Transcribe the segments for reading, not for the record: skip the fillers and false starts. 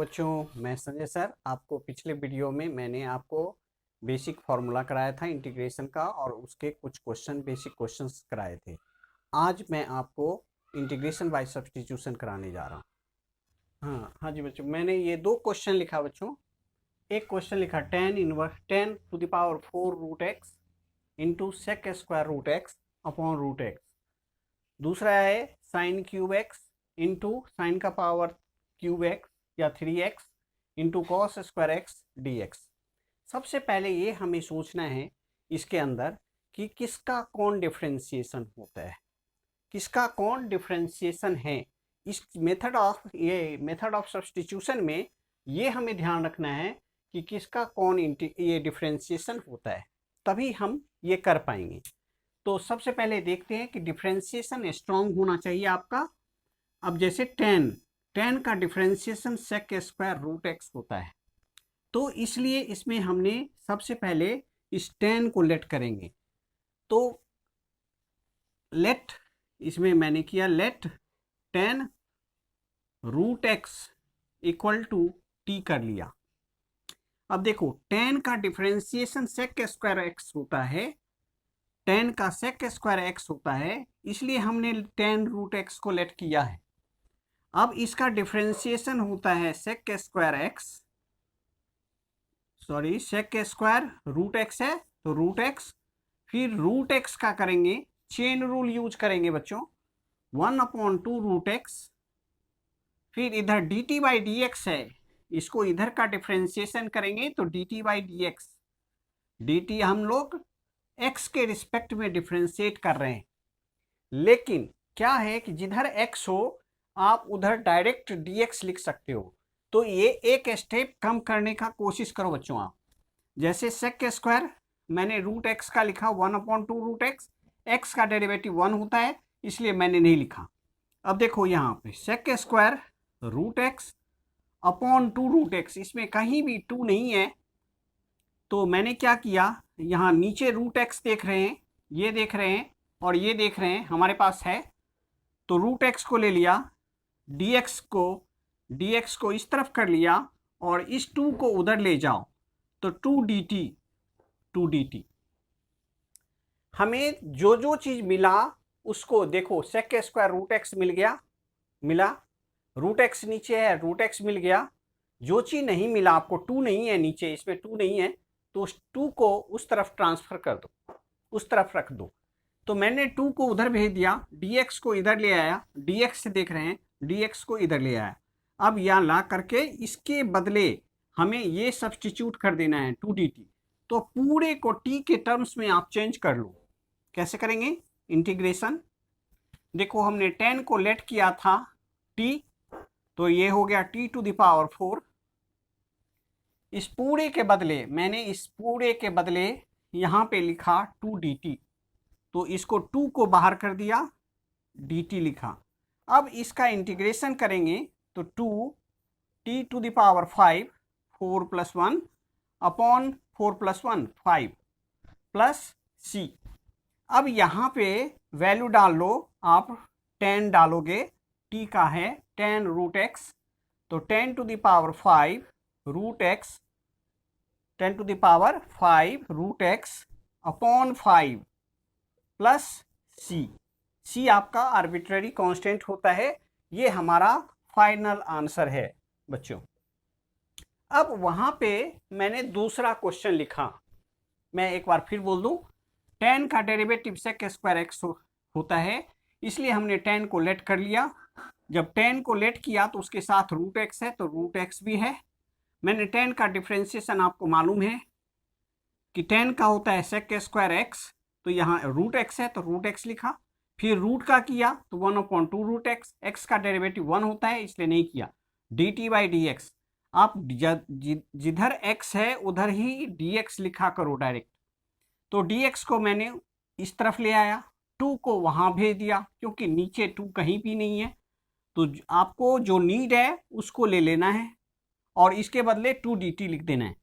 बच्चों, मैं संजय सर। आपको पिछले वीडियो में मैंने आपको बेसिक फार्मूला कराया था इंटीग्रेशन का और उसके कुछ बेसिक क्वेश्चंस कराए थे। आज मैं आपको इंटीग्रेशन बाय सब्स्टिट्यूशन कराने जा रहा हूँ। हाँ जी बच्चों, मैंने ये दो क्वेश्चन लिखा बच्चों। एक क्वेश्चन लिखा 10⁻⁴ root x into sec square root x upon root x. दूसरा है sine cube x into sine का पावर क्यूब एक्स या 3x into cos square x d x. सबसे पहले ये हमें सोचना है इसके अंदर कि किसका कौन डिफरेंशिएशन होता है, किसका कौन डिफरेंशिएशन है। इस मेथड ऑफ सब्स्टिट्यूशन में ये हमें ध्यान रखना है कि किसका कौन ये डिफरेंशिएशन होता है, तभी हम ये कर पाएंगे। तो सबसे पहले देखते हैं कि डिफरेंशिएशन स्ट्रॉन्ग होना चाहिए आपका। अब जैसे 10 का differentiation sec square root x होता है, तो इसलिए इसमें हमने सबसे पहले इस 10 को लेट करेंगे। तो लेट, इसमें मैंने किया let 10 root x equal to t कर लिया। अब देखो 10 का डिफरेंशिएशन सेक स्क्वायर एक्स होता है, 10 का सेक स्क्वायर एक्स होता है, इसलिए हमने 10 रूट एक्स को लेट किया है। अब इसका डिफरेंशिएशन होता है sec square x, sorry sec square root x है तो रूट एक्स, फिर रूट एक्स का करेंगे चेन रूल यूज करेंगे बच्चों, 1/2 रूट एक्स, फिर इधर D T by D x है, इसको इधर का डिफरेंशिएशन करेंगे तो D T by D x. D T हम लोग एक्स के रिस्पेक्ट में डिफरेंशिएट कर रहे हैं, लेकिन क्या है कि जिधर एक्स हो आप उधर डायरेक्ट dx लिख सकते हो। तो ये एक स्टेप कम करने का कोशिश करो बच्चों आप। जैसे सेक स्क्वायर मैंने रूट एक्स का लिखा 1/2 रूट एक्स, एक्स का डेरिवेटिव 1 होता है इसलिए मैंने नहीं लिखा। अब देखो यहाँ पे sec square root x upon 2 root x, इसमें कहीं भी 2 नहीं है, तो मैंने क्या किया, यहाँ नीचे रूट एक्स देख रहे हैं, ये देख रहे हैं और ये देख रहे हैं हमारे पास है, तो रूट एक्स को ले लिया, dx को इस तरफ कर लिया और इस 2 को उधर ले जाओ तो 2 dt। हमें जो जो चीज मिला उसको देखो, सेक स्क्वायर रूट एक्स मिल गया, मिला, रूट एक्स नीचे है रूट एक्स मिल गया। जो चीज नहीं मिला आपको, 2 नहीं है नीचे, इसमें 2 नहीं है, तो उस 2 को उस तरफ ट्रांसफर कर दो, उस तरफ रख दो। तो मैंने 2 को उधर भेज दिया, dx को इधर ले आया, dx से देख रहे हैं dx को इधर ले आया। अब यहाँ ला करके इसके बदले हमें ये सब्स्टिट्यूट कर देना है 2 dt। तो पूरे को t के टर्म्स में आप चेंज कर लो। कैसे करेंगे इंटीग्रेशन, देखो हमने 10 को लेट किया था t, तो ये हो गया t⁴। इस पूरे के बदले मैंने इस पूरे के बदले यहाँ पे लिखा 2 dt, तो इसको 2 को बाहर कर दिया, dt लिखा। अब इसका इंटीग्रेशन करेंगे तो 2t⁵ 4 + 1 अपॉन 4 + 1 5 प्लस c। अब यहाँ पे वैल्यू डाल लो आप, 10 डालोगे, t का है 10 रूट एक्स, तो 10⁵ root x, 10⁵ root x upon 5 plus c आपका आर्बिट्ररी कांस्टेंट होता है। ये हमारा फाइनल आंसर है बच्चों। अब वहां पे मैंने दूसरा क्वेश्चन लिखा, मैं एक बार फिर बोल दूं, 10 का डेरिवेटिव सेक स्क्वायर एक्स होता है, इसलिए हमने 10 को लेट कर लिया। जब 10 को लेट किया तो उसके साथ रूट एक्स है तो रूट एक्स भी है। मैंने 10 का डिफरेंशिएशन आपको मालूम है कि 10 का होता है सेक स्क्वायर एक्स, तो यहाँ रूट एक्स है तो रूट एक्स लिखा, फिर रूट का किया तो 1/2 रूट एक्स, एक्स का डेरिवेटिव 1 होता है इसलिए नहीं किया, dt बाई डी एक्स। आप जिधर x है उधर ही dx लिखा करो डायरेक्ट। तो dx को मैंने इस तरफ ले आया, 2 को वहां भेज दिया क्योंकि नीचे 2 कहीं भी नहीं है, तो आपको जो नीड है उसको ले लेना है और इसके बदले 2 dt लिख देना है।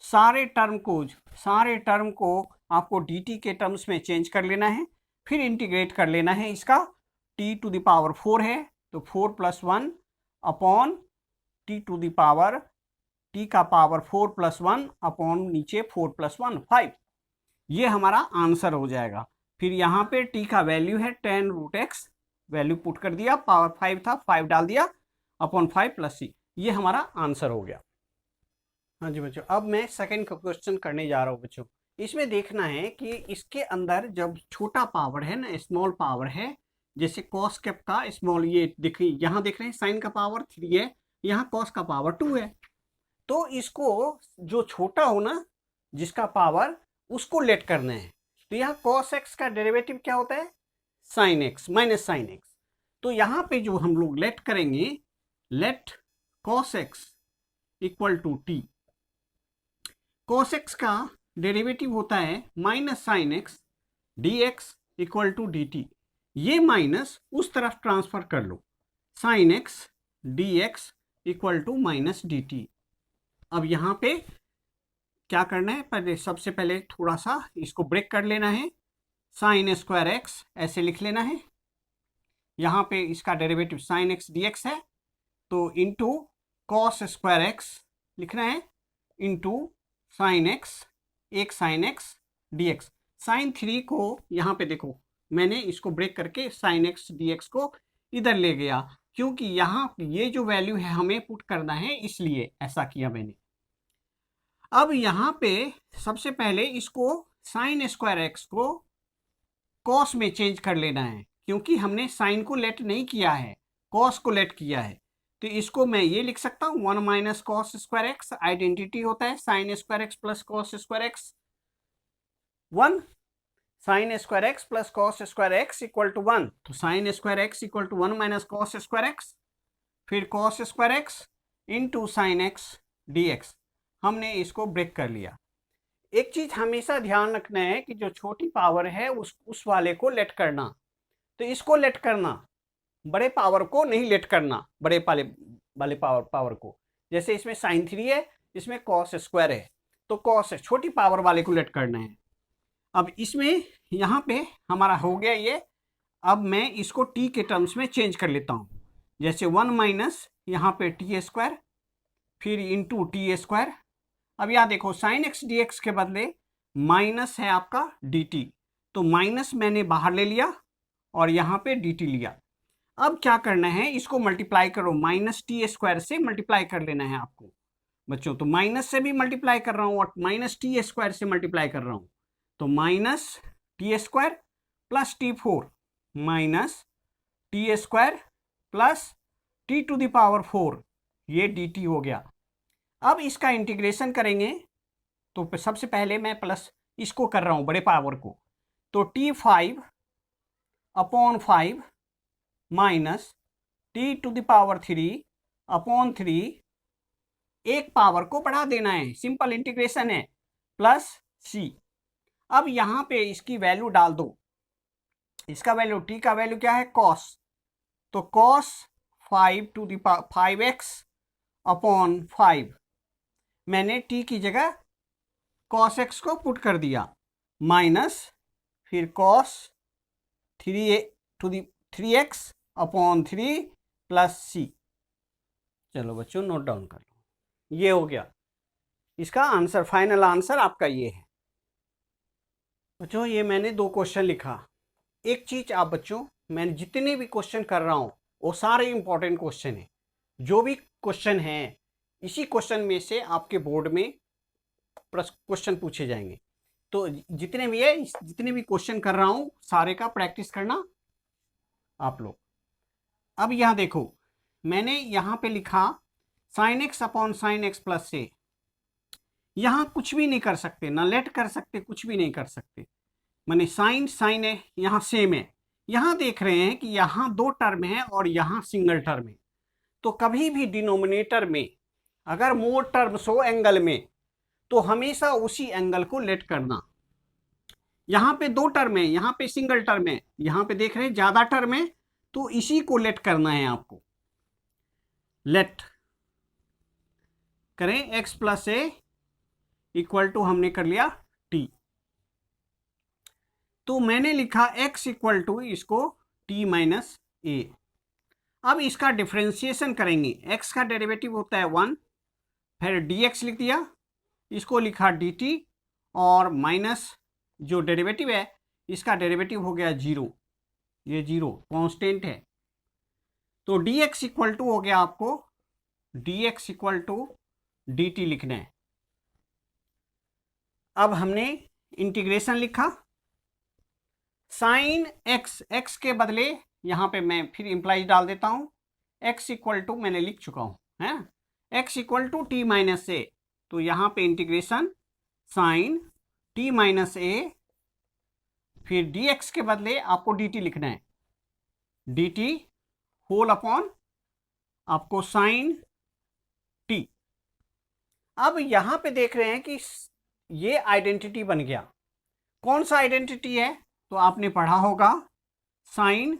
सारे टर्म को आपको dt के टर्म्स में चेंज कर लेना है, फिर इंटीग्रेट कर लेना है इसका। t⁴ है तो 4 + 1 upon t to the power t का पावर 4 + 1 अपॉन नीचे 4 + 1 5। ये हमारा आंसर हो जाएगा। फिर यहाँ पे टी का वैल्यू है 10√x, वैल्यू पुट कर दिया, पावर 5 था 5 डाल दिया अपॉन 5 + c, ये हमारा आंसर हो गया। हाँ जी बच्चों, अब मैं सेकंड का क्वेश्चन करने जा रहा हूँ बच्चों। इसमें देखना है कि इसके अंदर जब छोटा पावर है ना, स्मॉल पावर है, जैसे कॉस कैप का स्मॉल, ये देखिए यहाँ देख रहे हैं साइन का पावर 3 है, यहाँ कॉस का पावर 2 है। तो इसको जो छोटा हो ना जिसका पावर, उसको लेट करना है। तो यहाँ cos x का डेरिवेटिव क्या होता है, sin x minus sin x। तो यहाँ पे जो हम लोग लेट करेंगे, let cos x equal to t। cos x का डेरिवेटिव होता है minus sin x dx equal to dt। ये माइनस उस तरफ ट्रांसफर कर लो, sin x dx equal to minus dt। अब यहाँ पे क्या करना है, पहले सबसे पहले थोड़ा सा इसको ब्रेक कर लेना है, sin स्क्वायर x ऐसे लिख लेना है। यहाँ पे इसका डेरिवेटिव sin x dx है, तो इंटू cos स्क्वायर x लिखना है, इंटू sin x, एक sin x dx। sin 3 को यहाँ पे देखो, मैंने इसको ब्रेक करके sin x dx को इधर ले गया, क्योंकि यहाँ ये जो वैल्यू है हमें पुट करना है, इसलिए ऐसा किया मैंने। अब यहाँ पे सबसे पहले इसको sin स्क्वायर x को cos में चेंज कर लेना है, क्योंकि हमने sin को लेट नहीं किया है, cos को लेट किया है। तो इसको मैं ये लिख सकता हूँ 1 minus cos square x, identity होता है sine square x plus cos square x 1, sine square x plus cos square x equal to 1। तो sine square x equal to 1 minus cos square x, फिर cos square x into sine x d x. हमने इसको break कर लिया। एक चीज हमेशा ध्यान रखना है कि जो छोटी पावर है उस वाले को लेट करना। तो इसको लेट करना, बड़े पावर को नहीं लेट करना, बड़े वाले पावर को। जैसे इसमें साइन 3 है, इसमें कॉस स्क्वायर है, तो कॉस है, छोटी पावर वाले को लेट करना है। अब इसमें यहाँ पे हमारा हो गया ये। अब मैं इसको टी के टर्म्स में चेंज कर लेता हूँ, जैसे 1 माइनस यहाँ पे टी स्क्वायर, फिर इंटू टी स्क्वायर। अब यहाँ देखो साइन एक्स डी एक्स के बदले माइनस है आपका डी टी, तो माइनस मैंने बाहर ले लिया और यहाँ पे डी टी लिया। अब क्या करना है, इसको मल्टीप्लाई करो, माइनस टी स्क्वायर से मल्टीप्लाई कर लेना है आपको बच्चों। तो माइनस से भी मल्टीप्लाई कर रहा हूँ और माइनस टी स्क्वायर से मल्टीप्लाई कर रहा हूँ, तो minus t square plus t 4 minus t square plus t to the power 4, ये डी टी हो गया। अब इसका इंटीग्रेशन करेंगे, तो सबसे पहले मैं प्लस इसको कर रहा हूँ बड़े पावर को, तो t 5 upon 5 minus t to the power 3 upon 3, एक पावर को बढ़ा देना है, सिंपल इंटीग्रेशन है, प्लस सी। अब यहाँ पे इसकी वैल्यू डाल दो, इसका वैल्यू टी का वैल्यू क्या है कॉस, तो cos 5 to the 5x upon 5, मैंने टी की जगह कॉस एक्स को पुट कर दिया, माइनस फिर cos 3 to the 3x upon 3 plus c. चलो बच्चों नोट डाउन कर लो, ये हो गया इसका आंसर, फाइनल आंसर आपका ये है बच्चों। ये मैंने 2 क्वेश्चन लिखा। एक चीज आप बच्चों, मैं जितने भी क्वेश्चन कर रहा हूँ वो सारे इंपॉर्टेंट क्वेश्चन है। जो भी क्वेश्चन है इसी क्वेश्चन में से आपके बोर्ड में क्वेश्चन पूछे जाएंगे। तो जितने भी है, जितने भी क्वेश्चन कर रहा हूँ सारे का प्रैक्टिस करना आप लोग। अब यहाँ देखो, मैंने यहाँ पे लिखा sine x upon sine x plus से, यहाँ कुछ भी नहीं कर सकते, ना लेट कर सकते, कुछ भी नहीं कर सकते। माने साइन साइन है, यहाँ सेम है। यहाँ देख रहे हैं कि यहाँ 2 टर्म है और यहाँ सिंगल टर्म है, तो कभी भी डिनोमिनेटर में अगर मोर टर्म्स हो एंगल में, तो हमेशा उसी एंगल को लेट करना। यहाँ पे 2 टर्म है, यहाँ पे सिंगल टर्म है, यहाँ पे देख रहे हैं ज्यादा टर्म है, तो इसी को लेट करना है आपको। लेट करें x plus a equal to, हमने कर लिया t, तो मैंने लिखा x इक्वल टू इसको t माइनस ए। अब इसका डिफरेंशिएशन करेंगे, x का डेरिवेटिव होता है 1, फिर dx लिख दिया, इसको लिखा dt, और माइनस जो डेरिवेटिव है इसका डेरिवेटिव हो गया 0, ये 0 कांस्टेंट है। तो dx इक्वल टू हो गया आपको, dx इक्वल टू dt लिखना है। अब हमने इंटीग्रेशन लिखा, साइन x के बदले यहाँ पे मैं फिर इम्प्लाइज डाल देता हूँ, x इक्वल टू मैंने लिख चुका हूँ, है x equal to t minus a, तो यहाँ पे integration sine t minus a, फिर dx के बदले आपको dt लिखना है, dt होल अपॉन आपको साइन t। अब यहाँ पे देख रहे हैं कि ये आइडेंटिटी बन गया। कौन सा आइडेंटिटी है? तो आपने पढ़ा होगा sine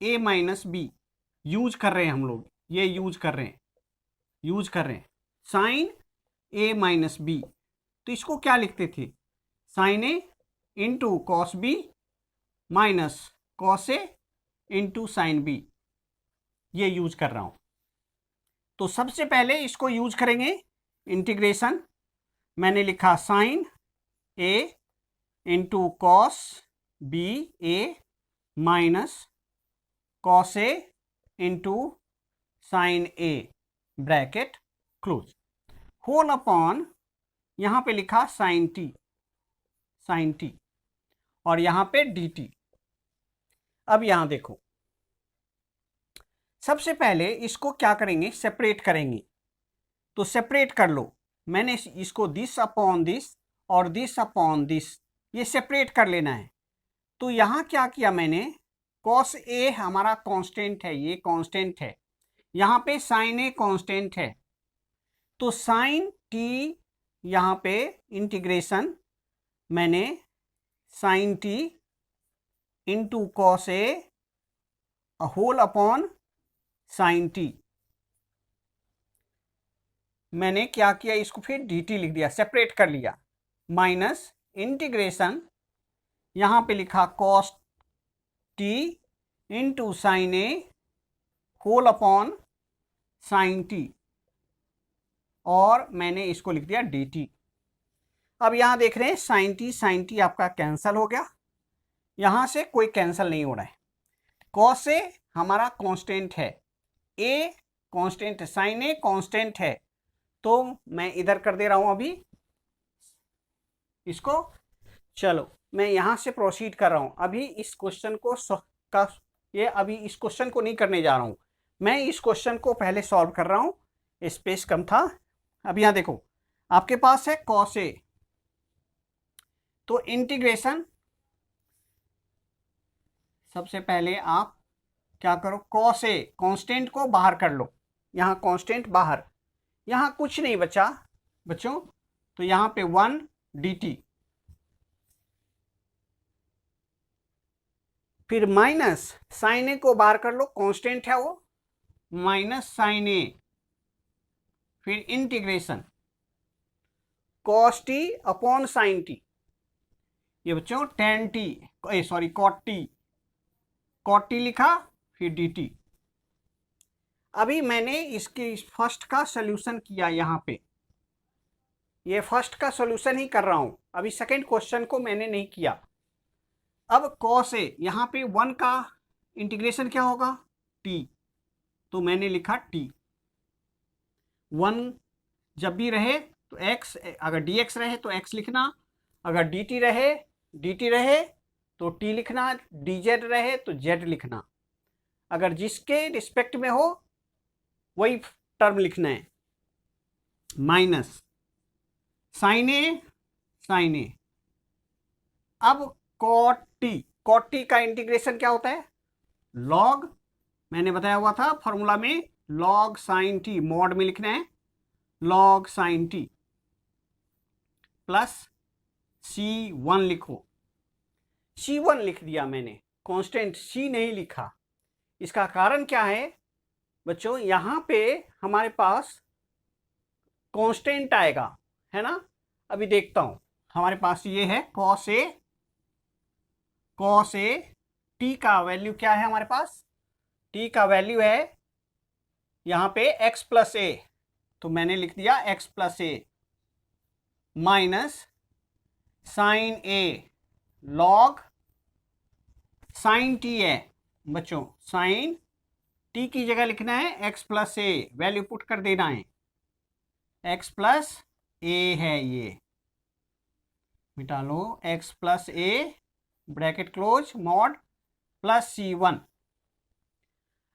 a minus b, use कर रहे हैं हम लोग, ये यूज कर रहे हैं साइन a माइनस बी। तो इसको क्या लिखते थे? Sine a into cos b minus cos a into sine b, ये यूज कर रहा हूं। तो सबसे पहले इसको यूज करेंगे, इंटीग्रेशन मैंने लिखा sine a into cos b a minus cos a into sine a, bracket close, whole upon यहाँ पे लिखा साइन टी, और यहाँ पे dt। अब यहाँ देखो, सबसे पहले इसको क्या करेंगे? सेपरेट करेंगे। तो सेपरेट कर लो, मैंने इसको दिस अपॉन दिस और दिस अपॉन दिस, ये सेपरेट कर लेना है। तो यहाँ क्या किया मैंने, कॉस ए हमारा कांस्टेंट है, ये कांस्टेंट है, यहाँ पे साइन ए कांस्टेंट है, तो साइन टी यहाँ पे इंटीग्रेशन मैंने sign T into cos A whole upon sine T, मैंने क्या किया, इसको फिर dt लिख दिया, सेपरेट कर लिया, माइनस इंटीग्रेशन यहाँ पे लिखा कॉस टी इंटू साइन ए होल अपॉन साइन टी, और मैंने इसको लिख दिया dt। अब यहाँ देख रहे हैं साइन टी आपका कैंसिल हो गया, यहाँ से कोई कैंसिल नहीं हो रहा है। कॉस ए हमारा कांस्टेंट है, ए कांस्टेंट है, साइन ए कांस्टेंट है, तो मैं इधर कर दे रहा हूं अभी इसको। चलो मैं यहां से प्रोसीड कर रहा हूं, अभी इस क्वेश्चन को अभी इस क्वेश्चन को नहीं करने जा रहा हूं, मैं इस क्वेश्चन को पहले सॉल्व कर रहा हूं, स्पेस कम था। अब यहां देखो, आपके पास है कॉस ए, तो इंटीग्रेशन सबसे पहले आप क्या करो, कॉस ए कांस्टेंट को बाहर कर लो, यहां कांस्टेंट बाहर, यहां कुछ नहीं बचा बच्चों, तो यहां पे 1 dt, फिर माइनस साइन ए को बाहर कर लो, कांस्टेंट है वो, माइनस साइन ए, फिर integration cos t upon sine t, ये बच्चों tan t, sorry cot t लिखा, फिर dt। अभी मैंने इसके फर्स्ट का सॉल्यूशन किया, यहाँ पे ये फर्स्ट का सॉल्यूशन ही कर रहा हूं, अभी सेकंड क्वेश्चन को मैंने नहीं किया। अब कॉस ए, यहाँ पे 1 का इंटीग्रेशन क्या होगा, t, तो मैंने लिखा t। 1 जब भी रहे तो x, अगर dx रहे तो x लिखना, अगर dt रहे तो t लिखना, dz रहे तो z लिखना, अगर जिसके रिस्पेक्ट में हो वही टर्म लिखना है, माइनस साइन ए। अब कॉट टी का इंटीग्रेशन क्या होता है, लॉग, मैंने बताया हुआ था फॉर्मूला में, लॉग साइन टी, मॉड में लिखना है, log sine T plus C1 लिखो, C1 लिख दिया मैंने, कांस्टेंट C नहीं लिखा। इसका कारण क्या है बच्चों, यहां पे हमारे पास कांस्टेंट आएगा, है ना। अभी देखता हूं, हमारे पास ये है कॉस ए, टी का वैल्यू क्या है हमारे पास, टी का वैल्यू है यहाँ पे x प्लस ए, तो मैंने लिख दिया x plus a minus sine a log sine t है बच्चों, साइन टी की जगह लिखना है x plus a, value put कर देना है, x प्लस ए है ये, मिटा लो, x plus a bracket close mod plus C1।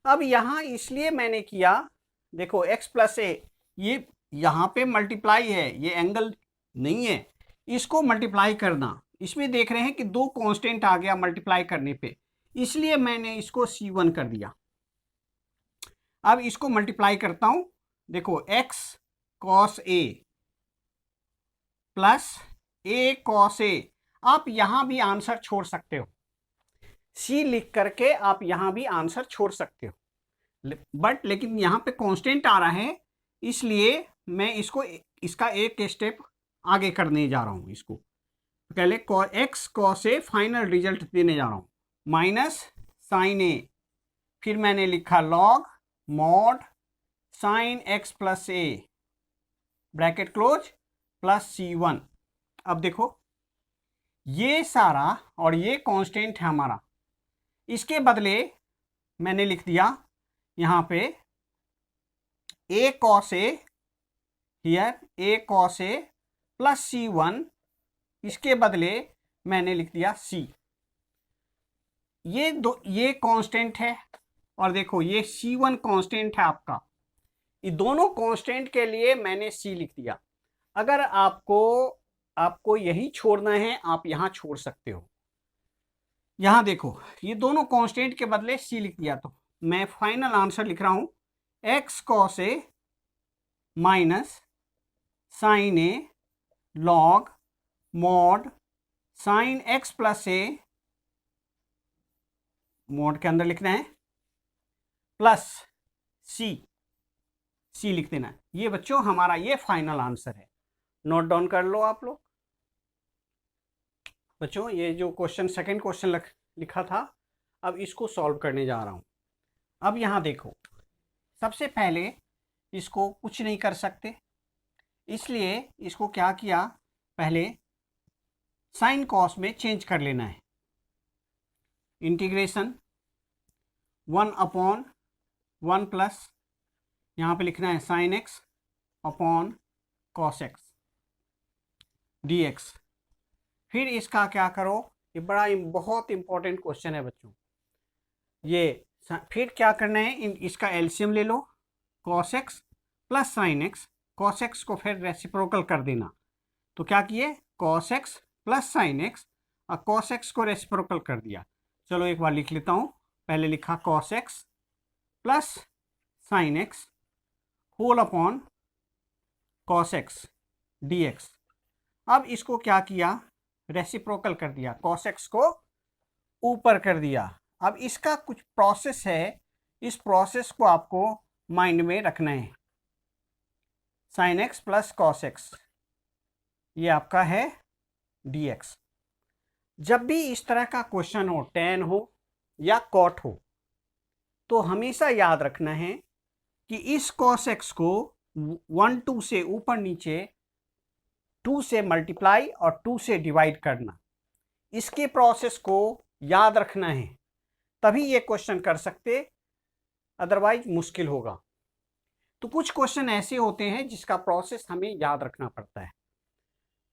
अब यहां इसलिए मैंने किया, देखो x प्लस ए, ये यहां पे मल्टीप्लाई है, ये एंगल नहीं है, इसको मल्टीप्लाई करना, इसमें देख रहे हैं कि दो कांस्टेंट आ गया मल्टीप्लाई करने पे, इसलिए मैंने इसको C1 कर दिया। अब इसको मल्टीप्लाई करता हूं, देखो x cos a plus a cos a, आप यहां भी आंसर छोड़ सकते हो, C लिख करके आप यहां भी आंसर छोड़ सकते हो, बट लेकिन यहां पे कांस्टेंट आ रहा है, इसलिए मैं इसको इसका एक स्टेप आगे करने जा रहा हूं। इसको पहले x cos a final result देने जा रहा हूं, माइनस साइन ए, फिर मैंने लिखा log mod sine x plus a bracket close plus C1। अब देखो ये सारा और ये कांस्टेंट है हमारा, इसके बदले मैंने लिख दिया यहाँ पे a cos a, here a cos a plus C1, इसके बदले मैंने लिख दिया C। ये कांस्टेंट है और देखो ये C1 कांस्टेंट है आपका, ये दोनों कांस्टेंट के लिए मैंने C लिख दिया। अगर आपको यही छोड़ना है, आप यहां छोड़ सकते हो। यहां देखो ये दोनों कांस्टेंट के बदले C लिख दिया, तो मैं फाइनल आंसर लिख रहा हूं x cos a minus sine a log mod sine x plus a, mod के अंदर लिखना है प्लस C लिख देना। ये बच्चों हमारा ये फाइनल आंसर है, नोट डाउन कर लो आप लोग। बच्चों ये जो क्वेश्चन सेकंड क्वेश्चन लिखा था, अब इसको सॉल्व करने जा रहा हूं। अब यहां देखो, सबसे पहले इसको कुछ नहीं कर सकते, इसलिए इसको क्या किया, पहले साइन कॉस में चेंज कर लेना है, इंटीग्रेशन 1/1 प्लस यहाँ पे लिखना है sine x upon cos x dx। फिर इसका क्या करो, ये बहुत इंपॉर्टेंट क्वेश्चन है बच्चों, ये फिर क्या करना है, इसका एलसीएम ले लो, cos x plus sine x, cos x को फिर रेसिप्रोकल कर देना, तो क्या किए cos x plus sine x और कॉस x को रेसिप्रोकल कर दिया। चलो एक बार लिख लेता हूँ, पहले लिखा cos x plus sine x whole upon cos x dx। अब इसको क्या किया, रेसिप्रोकल कर दिया, कॉस x को ऊपर कर दिया। अब इसका कुछ प्रोसेस है, इस प्रोसेस को आपको माइंड में रखना है, sine x plus cos x, ये आपका है dx। जब भी इस तरह का क्वेश्चन हो, tan हो या cot हो, तो हमेशा याद रखना है कि इस cos x को 1 2 से ऊपर नीचे 2 से मल्टीप्लाई और 2 से डिवाइड करना, इसके प्रोसेस को याद रखना है, तभी ये क्वेश्चन कर सकते, अदरवाइज मुश्किल होगा। तो कुछ क्वेश्चन ऐसे होते हैं जिसका प्रोसेस हमें याद रखना पड़ता है।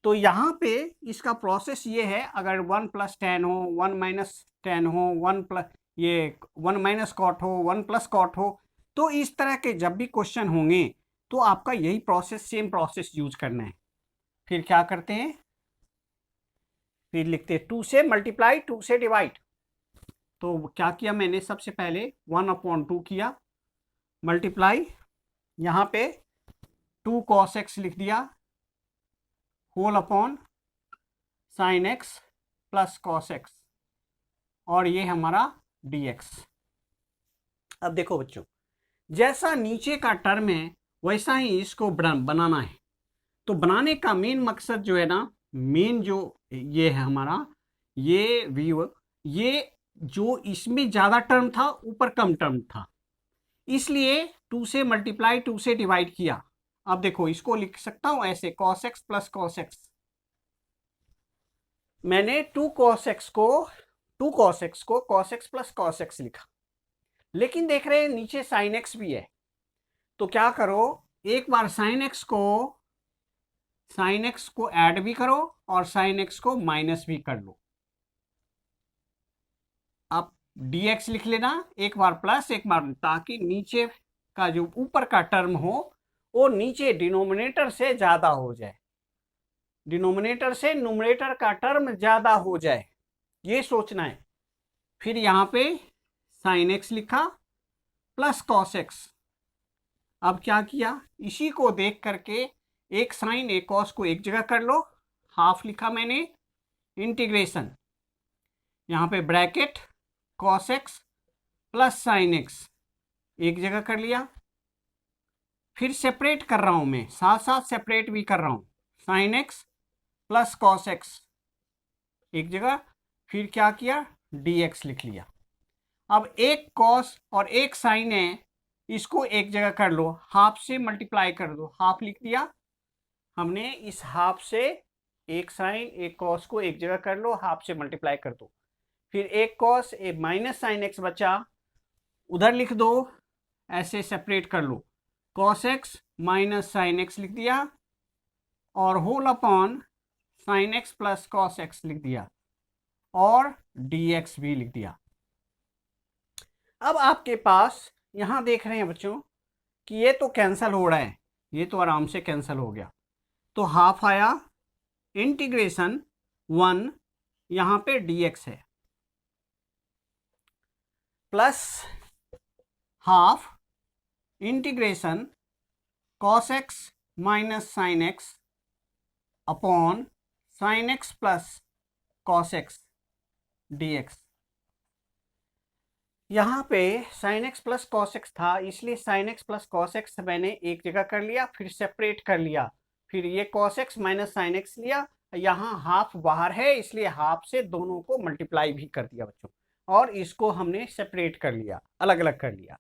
तो यहाँ पे इसका प्रोसेस ये है, अगर 1 प्लस टेन हो, 1 माइनस टेन हो, 1 प्लस ये 1 माइनस कॉट हो, 1 प्लस कॉट हो, तो इस तरह के जब भी क्वेश्चन होंगे तो आपका यही प्रोसेस, सेम प्रोसेस यूज करना है। फिर क्या करते हैं, फिर लिखते हैं 2 से मल्टीप्लाई 2 से डिवाइड। तो क्या किया मैंने, सबसे पहले 1/2 किया, मल्टीप्लाई यहाँ पे 2 cos x लिख दिया, whole upon sine x plus cos x, और ये हमारा dx। अब देखो बच्चों, जैसा नीचे का टर्म है वैसा ही इसको बनाना है। तो बनाने का मेन मकसद जो है ना, मेन जो ये है हमारा, ये व्यू, ये जो इसमें ज़्यादा टर्म था ऊपर कम टर्म था, इसलिए 2 से मल्टीप्लाई 2 से डिवाइड किया। अब देखो इसको लिख सकता हूं ऐसे cos x plus cos x। मैंने 2 cos x को cos x plus cos x लिखा, लेकिन देख रहे हैं नीचे sin x भी है, तो क्या करो, एक बार sin x को ऐड भी करो और sin x को माइनस भी कर लो। अब dx लिख लेना, एक बार प्लस एक बार, ताकि नीचे का जो ऊपर का टर्म हो वो नीचे डिनोमिनेटर से ज्यादा हो जाए, डिनोमिनेटर से न्यूमरेटर का टर्म ज्यादा हो जाए, ये सोचना है। फिर यहां पे sin x लिखा प्लस cos x। अब क्या किया, इसी को देख करके एक साइन एक कॉस को एक जगह कर लो, हाफ लिखा मैंने, इंटीग्रेशन, यहां पे bracket cos x plus sin x एक जगह कर लिया। फिर सेपरेट कर रहा हूं मैं, साथ साथ सेपरेट भी कर रहा हूं, sin x plus cos x एक जगह। फिर क्या किया, dx लिख लिया। अब एक cos और एक sin है, इसको एक जगह कर लो, हाफ से मल्टीप्लाई कर दो, हाफ लिख दिया हमने। इस हाफ से एक साइन एक कॉस को एक जगह कर लो, हाफ से मल्टीप्लाई कर दो। फिर एक कॉस एक माइनस साइन एक्स बचा, उधर लिख दो, ऐसे सेपरेट कर लो, cos x minus sine x लिख दिया और whole upon sine x plus cos x लिख दिया और dx भी लिख दिया। अब आपके पास यहां देख रहे हैं बच्चों कि ये तो कैंसिल हो रहा है, ये तो आराम से कैंसिल हो गया, तो हाफ आया, इंटीग्रेशन 1, यहां पे dx है, plus half integration cos x minus sine x upon sine x plus cos x dx। यहाँ पे sin x plus cos x था, इसलिए sin x plus cos x मैंने एक जगह कर लिया, फिर सेपरेट कर लिया। फिर ये cos x minus sine x लिया, यहाँ हाफ बाहर है इसलिए हाफ से दोनों को मल्टीप्लाई भी कर दिया बच्चों, और इसको हमने सेपरेट कर लिया, अलग अलग कर लिया।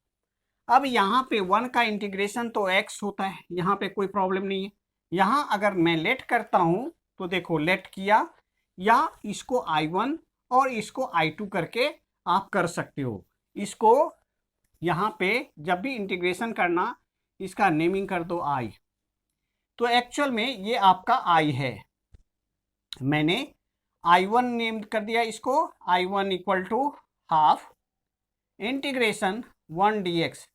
अब यहाँ पे 1 का इंटीग्रेशन तो x होता है, यहाँ पे कोई प्रॉब्लम नहीं है। यहाँ अगर मैं लेट करता हूँ तो देखो लेट किया, या इसको I1 और इसको I2 करके आप कर सकते हो। इसको यहाँ पे जब भी इंटीग्रेशन करना, इसका नेमिंग कर दो I। तो एक्चुअल में ये आपका I है, मैंने I1 नेम कर दिया इसको, I1 equal to half integration 1 dx।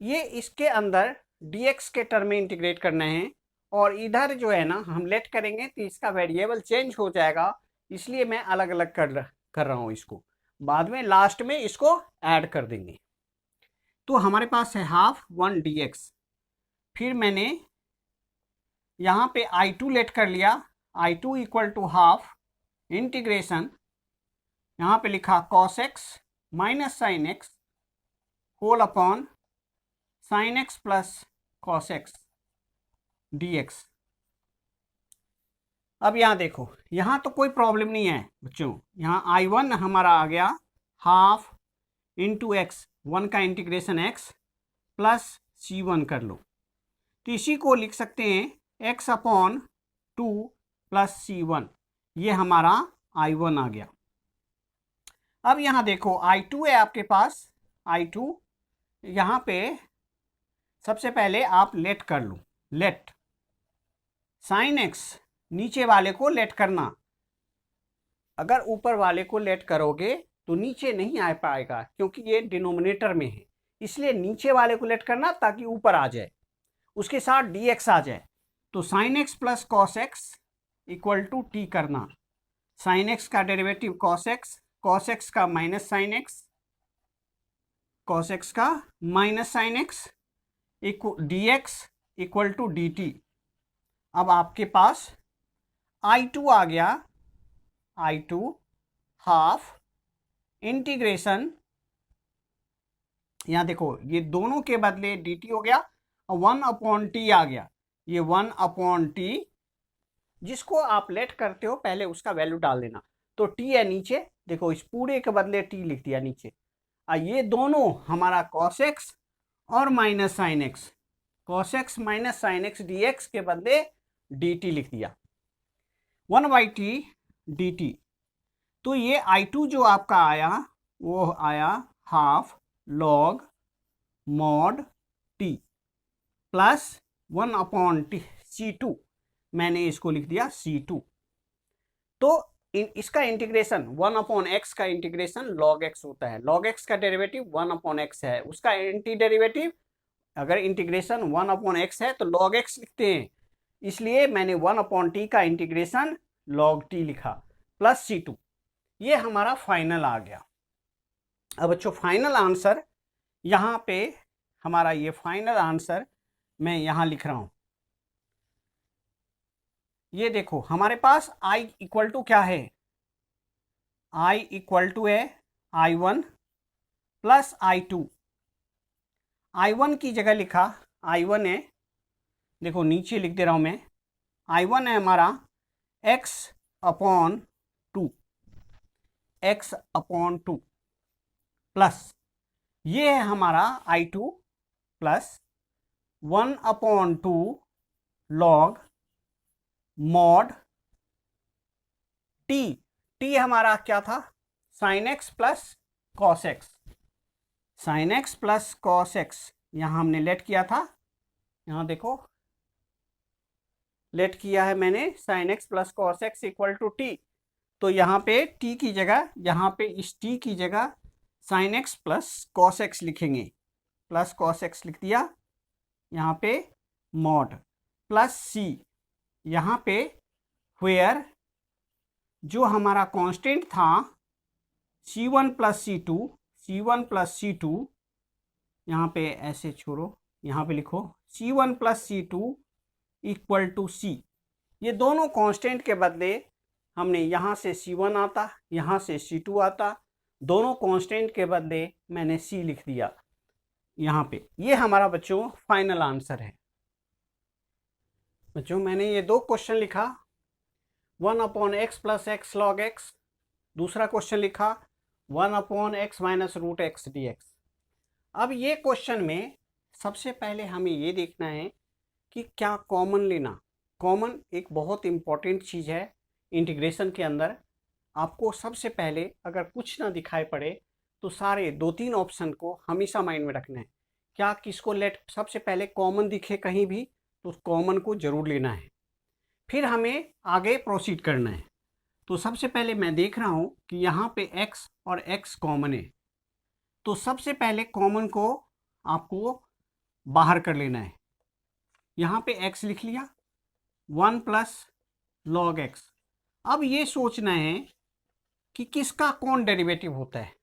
ये इसके अंदर dx के टर्म में इंटीग्रेट करना है, और इधर जो है ना हम लेट करेंगे तो इसका वेरिएबल चेंज हो जाएगा, इसलिए मैं अलग अलग कर रहा हूँ इसको, बाद में लास्ट में इसको ऐड कर देंगे। तो हमारे पास है हाफ 1 dx। फिर मैंने यहाँ पे I2 लेट कर लिया, I2 equal to half integration, यहाँ पे लिखा cos x minus sine x whole upon sine x plus cos x dx। अब यहाँ देखो, यहाँ तो कोई प्रॉब्लम नहीं है बच्चों, यहाँ I1 हमारा आ गया हाफ इंटू एक्स, 1 का इंटीग्रेशन x प्लस C1 कर लो, तो इसी को लिख सकते हैं x अपॉन 2 प्लस C1, ये हमारा I1 आ गया। अब यहाँ देखो I2 है आपके पास, I2 यहाँ पे सबसे पहले आप लेट कर लो, लेट साइन एक्स नीचे वाले को लेट करना, अगर ऊपर वाले को लेट करोगे तो नीचे नहीं आ पाएगा क्योंकि ये डिनोमिनेटर में है, इसलिए नीचे वाले को लेट करना ताकि ऊपर आ जाए, उसके साथ dx आ जाए। तो sine x plus cos x equal to t करना, साइन एक्स का डेरिवेटिव cos x का minus sine x, cos x का minus sine x dx equal to dt। अब आपके पास I2 आ गया, I2 हाफ इंटीग्रेशन, यहाँ देखो ये दोनों के बदले dt हो गया और 1 अपॉन टी आ गया, ये 1 अपॉन टी, जिसको आप लेट करते हो पहले उसका वैल्यू डाल देना। तो टी है नीचे, देखो इस पूरे के बदले टी लिख दिया नीचे, ये दोनों हमारा cos x और minus sine x, cos x minus sine x d x के बदले डी टी लिख दिया, 1/t dt। तो ये I2 जो आपका आया वो आया half log mod T plus 1/t C2, मैंने इसको लिख दिया C2। तो इसका इंटीग्रेशन 1/x का इंटीग्रेशन log x होता है, log x का डेरिवेटिव 1/x है, उसका एंटी डेरिवेटिव अगर इंटीग्रेशन 1/x है तो log x लिखते हैं, इसलिए मैंने 1/t का इंटीग्रेशन log t लिखा प्लस C2। ये हमारा फाइनल आ गया। अब बच्चों फाइनल आंसर यहाँ पे हमारा, ये फाइनल आंसर मैं यहाँ लिख रहा हूँ। ये देखो हमारे पास I इक्वल टू क्या है, I इक्वल टू है I1 प्लस I2। I1 की जगह लिखा, I1 है, देखो नीचे लिख दे रहा हूं मैं, I1 है हमारा x/2, x/2 प्लस ये है हमारा I2 plus 1/2 log mod T, T हमारा क्या था, sign x plus cos x, sign x plus cos x, यहां हमने लेट किया था, यहां देखो लेट किया है मैंने, sine x plus cos x equal to t. तो यहाँ पे टी की जगह, यहाँ पे इस टी की जगह sign x plus cos x लिखेंगे, प्लस कॉस एक्स लिख दिया, यहाँ पे मॉड प्लस सी, यहाँ पे वेयर जो हमारा कांस्टेंट था C1 plus C2, C1 plus C2, यहाँ पे ऐसे छोड़ो, यहाँ पे लिखो C1 plus C2 equal to C। ये दोनों कांस्टेंट के बदले हमने यहाँ से C1 आता, यहाँ से C2 आता, दोनों कांस्टेंट के बदले मैंने C लिख दिया यहाँ पे। ये हमारा बच्चों फाइनल आंसर है। बच्चों मैंने ये दो क्वेश्चन लिखा, 1/x plus x log x, दूसरा क्वेश्चन लिखा 1/x minus root x d x. अब ये क्वेश्चन में सबसे पहले हमें ये देखना है कि क्या कॉमन लेना। कॉमन एक बहुत इंपॉर्टेंट चीज़ है इंटीग्रेशन के अंदर। आपको सबसे पहले अगर कुछ ना दिखाई पड़े तो सारे 2-3 ऑप्शन को हमेशा माइंड में रखना है। क्या किसको लेट सबसे पहले कॉमन दिखे कहीं भी तो उस कॉमन को जरूर लेना है, फिर हमें आगे प्रोसीड करना है। तो सबसे पहले मैं देख रहा हूँ कि यहाँ पे x और x कॉमन है, तो सबसे पहले कॉमन को आपको बाहर कर लेना है। यहाँ पे x लिख लिया, 1 प्लस लॉग x। अब ये सोचना है कि किसका कौन डेरिवेटिव होता है।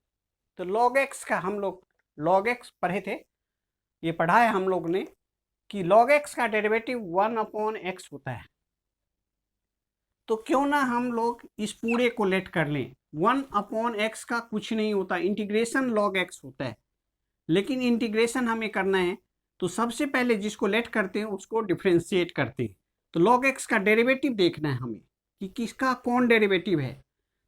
तो log x का हम लोग log x पढ़े थे, ये पढ़ा है हम लोग ने कि log x का डेरिवेटिव 1/x होता है। तो क्यों ना हम लोग इस पूरे को लेट कर लें। 1/x का कुछ नहीं होता, इंटीग्रेशन log x होता है, लेकिन इंटीग्रेशन हमें करना है तो सबसे पहले जिसको लेट करते हैं उसको डिफ्रेंशिएट करते हैं। तो log x का डेरिवेटिव देखना है हमें कि किसका कौन डेरिवेटिव है।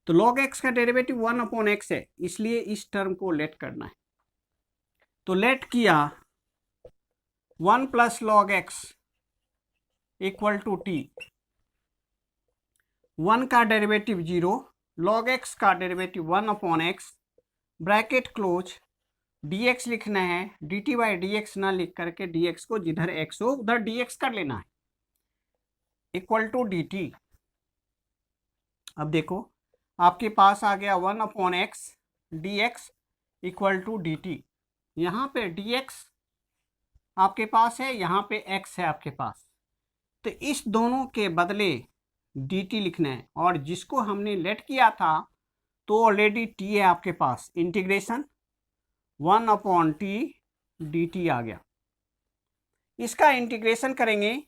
तो log x का डेरिवेटिव 1/x है, इसलिए इस टर्म को लेट करना है। तो लेट किया 1 plus log x equal to t, 1 का डेरिवेटिव 0, log x का derivative 1/x, bracket close, dx लिखना है, dt बाई dx ना लिख करके dx को जिधर x हो उधर dx कर लेना है, इक्वल टू dt। अब देखो आपके पास आ गया 1/x dx equal to dt। यहाँ पे dx आपके पास है, यहाँ पे x है आपके पास, तो इस दोनों के बदले dt लिखना है। और जिसको हमने लेट किया था तो ऑलरेडी t है आपके पास, इंटीग्रेशन 1/t dt आ गया। इसका इंटीग्रेशन करेंगे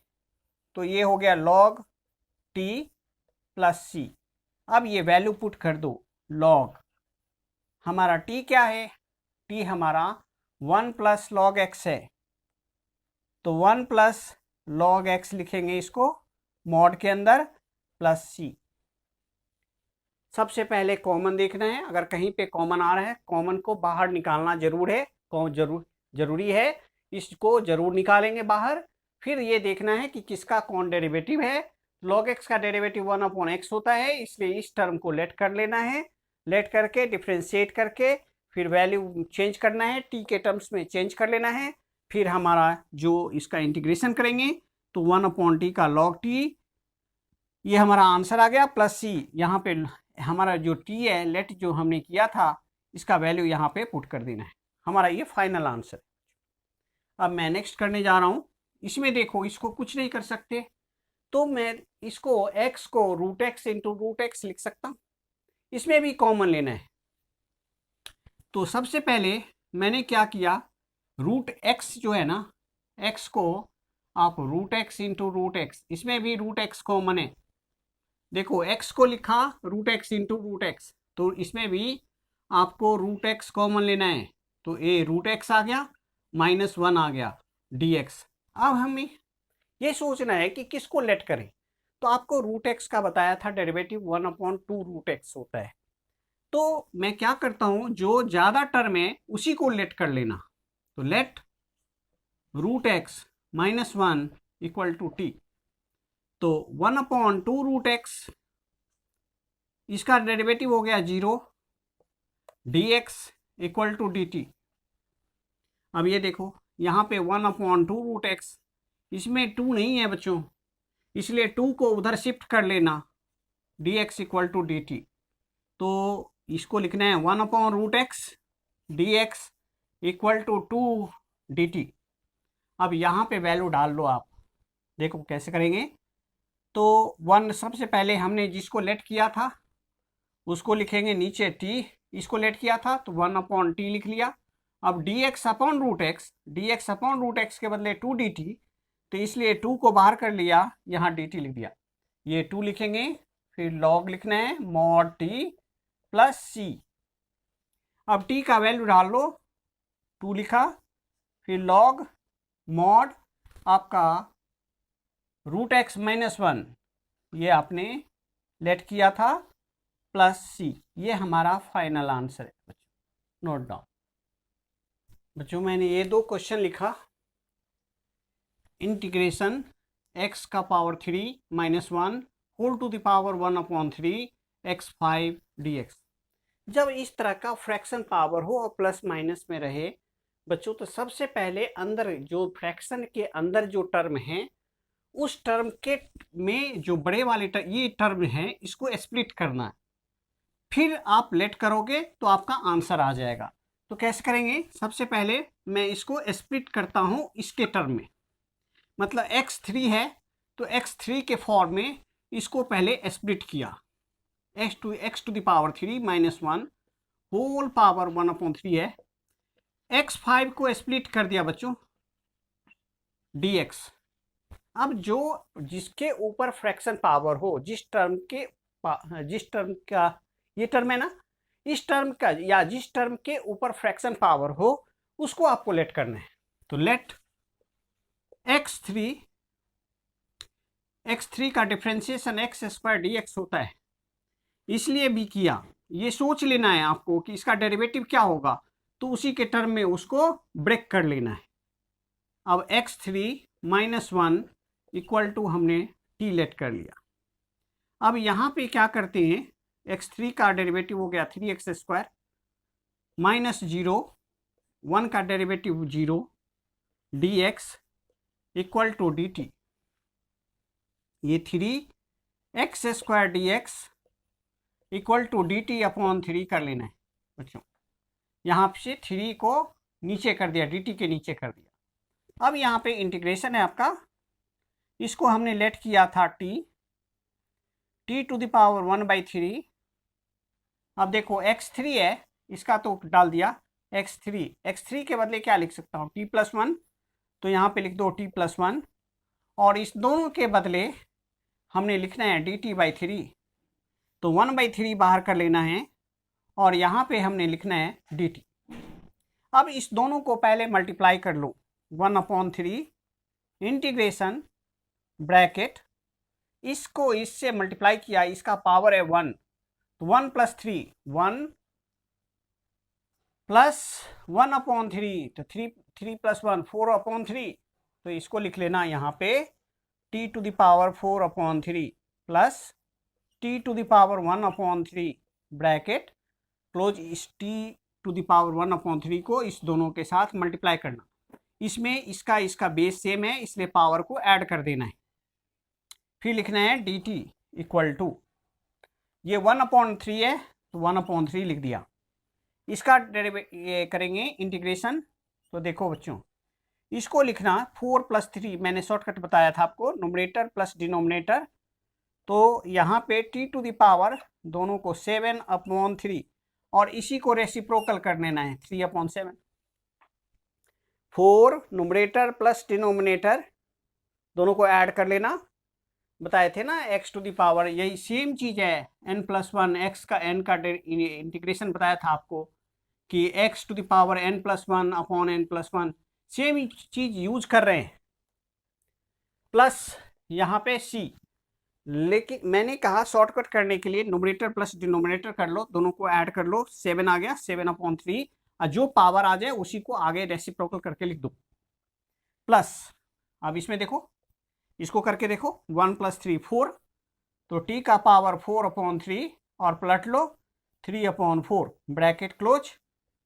तो ये हो गया log t प्लस c। अब ये वैल्यू पुट कर दो, log हमारा t क्या है, t हमारा 1 प्लस लॉग x है, तो 1 प्लस लॉग x लिखेंगे इसको मॉड के अंदर प्लस c। सबसे पहले कॉमन देखना है, अगर कहीं पे कॉमन आ रहा है कॉमन को बाहर निकालना जरूर है, जरूरी है इसको जरूर निकालेंगे बाहर। फिर ये देखना है कि किसका कौन डेरिवेटिव है। log x का डेरिवेटिव 1/x होता है, इसलिए इस टर्म को लेट कर लेना है। लेट करके डिफ्रेंशिएट करके फिर वैल्यू चेंज करना है, t के टर्म्स में चेंज कर लेना है। फिर हमारा जो इसका इंटीग्रेशन करेंगे तो 1/t का log t, ये हमारा आंसर आ गया, प्लस c। यहाँ पे हमारा जो t है लेट जो हमने किया था इसका वैल्यू यहाँ पे पुट कर देना है। हमारा ये फाइनल आंसर। अब मैं नेक्स्ट करने जा रहा हूँ। इसमें देखो इसको कुछ नहीं कर सकते, तो मैं इसको x को √x इंटू √x लिख सकता हूँ। इसमें भी कॉमन लेना है। तो सबसे पहले मैंने क्या किया, √x जो है ना, x को आप √x इंटू √x, इसमें भी √x कॉमन है। देखो x को लिखा √x इंटू √x, तो इसमें भी आपको √x कॉमन लेना है। तो ये √x आ गया, -1 आ गया dx। अब हमें ये सोचना है कि किसको लेट करें। तो आपको √x का बताया था डेरिवेटिव 1/2 √x होता है। तो मैं क्या करता हूं, जो ज्यादा टर्म है उसी को लेट कर लेना। तो लेट √x -1 = t। तो 1/2 √x, इसका डेरिवेटिव हो गया 0, dx = dt। अब ये देखो यहाँ पे 1/2 √x, इसमें 2 नहीं है बच्चों, इसलिए 2 को उधर शिफ्ट कर लेना, dx = dt। तो इसको लिखना है 1/√x dx = 2 dt। अब यहाँ पे वैल्यू डाल लो आप। देखो कैसे करेंगे। तो 1 सबसे पहले हमने जिसको लेट किया था उसको लिखेंगे नीचे t, इसको लेट किया था तो 1/t लिख लिया। अब dx/√x के बदले 2 dt, तो इसलिए 2 को बाहर कर लिया, यहाँ dt लिख दिया। ये 2 लिखेंगे, फिर log लिखना है mod t प्लस c। अब t का वैल्यू डाल लो, 2 लिखा, फिर log mod आपका √x -1, ये आपने लेट किया था, प्लस c। ये हमारा फाइनल आंसर है बच्चों, नोट डाउन। बच्चों मैंने ये 2 क्वेश्चन लिखा। Integration x⁻³ -1 whole to the power 1/3 x5 dx। जब इस तरह का फ्रैक्शन पावर हो और प्लस माइनस में रहे बच्चों, तो सबसे पहले अंदर जो फ्रैक्शन के अंदर जो टर्म है उस टर्म के में जो बड़े वाले ये टर्म है इसको स्प्लिट करना है। फिर आप लेट करोगे तो आपका आंसर आ जाएगा। तो कैसे करेंगे, सबसे पहले मैं इसको स्प्लिट करता हूं इसके टर्म में। मतलब x3 है तो x3 के फॉर्म में इसको पहले स्प्लिट किया, x⁻³ -1 होल पावर 1/3 है। x5 को स्प्लिट कर दिया बच्चों, dx। अब जो जिसके ऊपर फ्रैक्शन पावर हो, जिस टर्म का ये टर्म है ना, इस टर्म का या जिस टर्म के ऊपर फ्रैक्शन पावर हो उसको आपको लेट करना है। तो लेट x3 का डिफरेंशिएशन x² dx होता है, इसलिए भी किया। ये सोच लेना है आपको कि इसका डेरिवेटिव क्या होगा, तो उसी के टर्म में उसको ब्रेक कर लेना है। अब x3 -1 = हमने t लेट कर लिया। अब यहाँ पे क्या करते हैं, x3 का डेरिवेटिव हो गया 3x² -0, 1 का डेरिवेटिव 0, dx = dt। ये 3x² dx = dt/3 कर लेना है बच्चों। यहाँ से 3 को नीचे कर दिया, dt के नीचे कर दिया। अब यहाँ पे इंटीग्रेशन है आपका, इसको हमने लेट किया था t⁻1/3। अब देखो x3 है, इसका तो डाल दिया x3 के बदले क्या लिख सकता हूँ, t+1, तो यहाँ पे लिख दो t+1। और इस दोनों के बदले हमने लिखना है dt/3, तो 1/3 बाहर कर लेना है और यहाँ पे हमने लिखना है dt। अब इस दोनों को पहले मल्टीप्लाई कर लो, 1/3 इंटीग्रेशन ब्रैकेट, इसको इससे मल्टीप्लाई किया, इसका पावर है 1, तो 1 + 3 1 प्लस 1/3, तो 3 + 1 4/3, तो इसको लिख लेना यहाँ पे t⁴ 4/3 plus t⁴ 1/3 bracket close. इस t⁴ 1/3 को इस दोनों के साथ मल्टीप्लाई करना। इसमें इसका बेस सेम है, इसलिए पावर को ऐड कर देना है। फिर लिखना है dt इक्वल टू, ये 1/3 है तो 1/3 लिख दिया। इसका ये करेंगे इंटीग्रेशन, तो देखो बच्चों इसको लिखना 4 + 3, मैंने शॉर्टकट बताया था आपको, न्यूमरेटर प्लस डिनोमिनेटर। तो यहाँ पे t⁴ दोनों को 7/3 और इसी को रेसिप्रोकल कर लेना है 3/7। 4 न्यूमरेटर प्लस डिनोमिनेटर दोनों को ऐड कर लेना। बताए थे ना x⁴, यही सेम चीज है, n+1 x का n का इंटीग्रेशन बताया था आपको कि x⁴ n+1/n+1 सेम चीज यूज कर रहे हैं। प्लस यहाँ पे c, लेकिन मैंने कहा शॉर्टकट करने के लिए न्यूमरेटर प्लस डिनोमिनेटर कर लो, दोनों को ऐड कर लो, 7 आ गया 7/3, और जो पावर आ जाए उसी को आगे रेसिप्रोकल करके लिख दो। प्लस अब इसमें देखो, इसको करके देखो, 1 + 3 4, तो t का पावर 4/3 और पलट लो 3/4 ब्रैकेट क्लोज।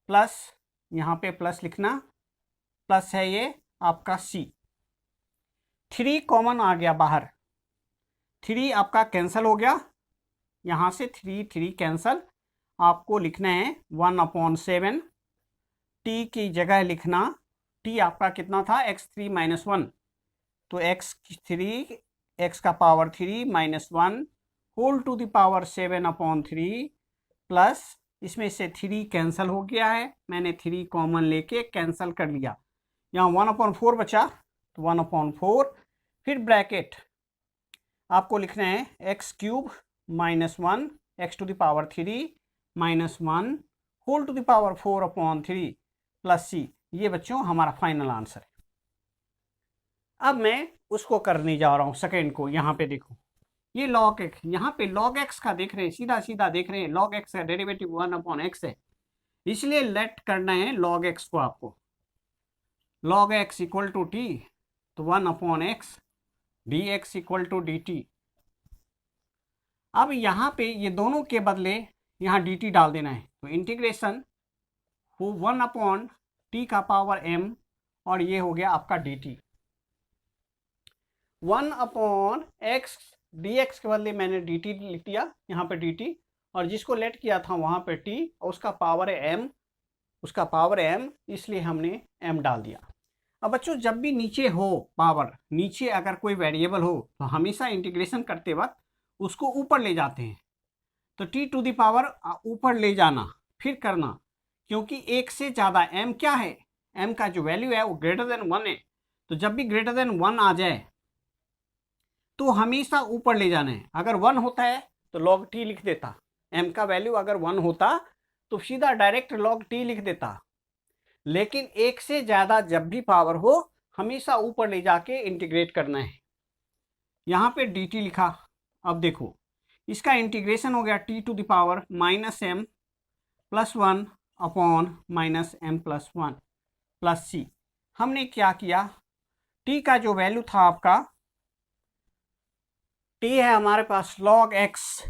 प्लस यहाँ पे प्लस लिखना, प्लस है ये आपका c। 3 कॉमन आ गया बाहर, 3 आपका कैंसिल हो गया, यहाँ से 3 कैंसिल। आपको लिखना है 1/7, t की जगह लिखना, t आपका कितना था x3 - 1, तो x3 x का power 3 - 1 whole to the power 7/3 plus, इसमें से 3 कैंसिल हो गया है, मैंने 3 कॉमन लेके कैंसिल कर लिया, यहाँ 1/4 बचा, तो 1/4, फिर ब्रैकेट आपको लिखना है x³ - 1 x⁴ -1 whole to the power 4/3 plus c। ये बच्चों हमारा फाइनल आंसर है। अब मैं उसको करने जा रहा हूँ सेकेंड को। यहाँ पे देखो, ये log x, यहाँ पे log x का देख रहे हैं, सीधा सीधा देख रहे हैं, log x का डेरिवेटिव 1/x है, इसलिए लेट करना है log x को आपको। log x equal to t, तो 1/x dx equal to dt। अब यहाँ पे ये दोनों के बदले यहाँ dt डाल देना है, तो इंटीग्रेशन हो 1/t⁴m और ये हो गया आपका dt। 1/x dx के बदले मैंने dt लिख दिया यहाँ पे dt, और जिसको लेट किया था वहाँ पे t, और उसका पावर है m, उसका पावर m, इसलिए हमने m डाल दिया। अब बच्चों जब भी नीचे हो पावर, नीचे अगर कोई वेरिएबल हो तो हमेशा इंटीग्रेशन करते वक्त उसको ऊपर ले जाते हैं, तो t⁴ ऊपर ले जाना फिर करना, क्योंकि एक से ज़्यादा m क्या है, m का जो वैल्यू है वो >1 है, तो जब भी >1 आ जाए तो हमेशा ऊपर ले जाना है। अगर 1 होता है तो log t लिख देता, m का वैल्यू अगर 1 होता तो सीधा डायरेक्ट log t लिख देता, लेकिन एक से ज़्यादा जब भी पावर हो हमेशा ऊपर ले जाके इंटीग्रेट करना है। यहाँ पे dt लिखा, अब देखो इसका इंटीग्रेशन हो गया t⁴ -m + 1/- m+1 plus c। हमने क्या किया, t का जो वैल्यू था आपका, t है हमारे पास log x,